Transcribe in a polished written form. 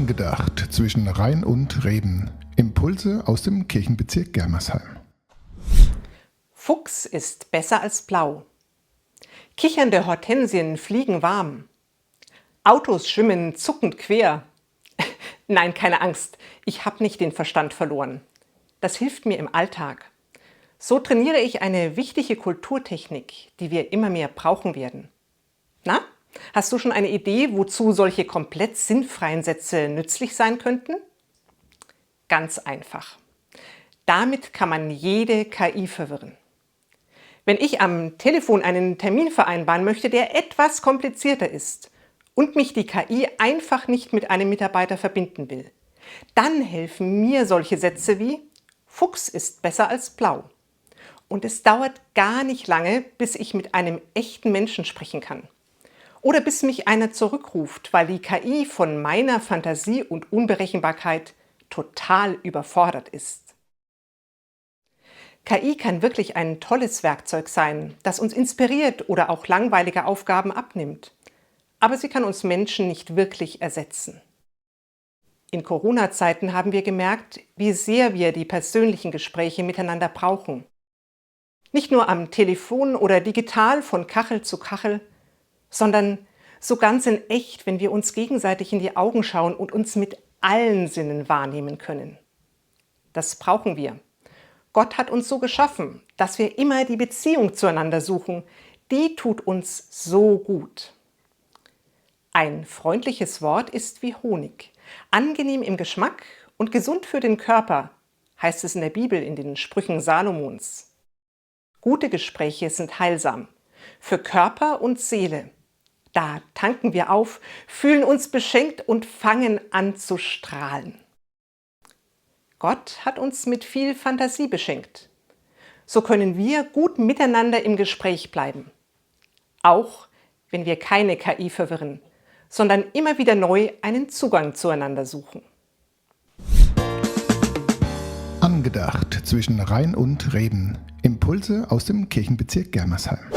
Angedacht zwischen Rhein und Reben. Impulse aus dem Kirchenbezirk Germersheim. Fuchs ist besser als blau. Kichernde Hortensien fliegen warm. Autos schwimmen zuckend quer. Nein, keine Angst, ich habe nicht den Verstand verloren. Das hilft mir im Alltag. So trainiere ich eine wichtige Kulturtechnik, die wir immer mehr brauchen werden. Na, hast du schon eine Idee, wozu solche komplett sinnfreien Sätze nützlich sein könnten? Ganz einfach. Damit kann man jede KI verwirren. Wenn ich am Telefon einen Termin vereinbaren möchte, der etwas komplizierter ist und mich die KI einfach nicht mit einem Mitarbeiter verbinden will, dann helfen mir solche Sätze wie Fuchs ist besser als blau. Und es dauert gar nicht lange, bis ich mit einem echten Menschen sprechen kann. Oder bis mich einer zurückruft, weil die KI von meiner Fantasie und Unberechenbarkeit total überfordert ist. KI kann wirklich ein tolles Werkzeug sein, das uns inspiriert oder auch langweilige Aufgaben abnimmt. Aber sie kann uns Menschen nicht wirklich ersetzen. In Corona-Zeiten haben wir gemerkt, wie sehr wir die persönlichen Gespräche miteinander brauchen. Nicht nur am Telefon oder digital von Kachel zu Kachel, sondern so ganz in echt, wenn wir uns gegenseitig in die Augen schauen und uns mit allen Sinnen wahrnehmen können. Das brauchen wir. Gott hat uns so geschaffen, dass wir immer die Beziehung zueinander suchen. Die tut uns so gut. Ein freundliches Wort ist wie Honig, angenehm im Geschmack und gesund für den Körper, heißt es in der Bibel in den Sprüchen Salomons. Gute Gespräche sind heilsam, für Körper und Seele. Da tanken wir auf, fühlen uns beschenkt und fangen an zu strahlen. Gott hat uns mit viel Fantasie beschenkt. So können wir gut miteinander im Gespräch bleiben. Auch wenn wir keine KI verwirren, sondern immer wieder neu einen Zugang zueinander suchen. Angedacht zwischen Rhein und Reben. Impulse aus dem Kirchenbezirk Germersheim.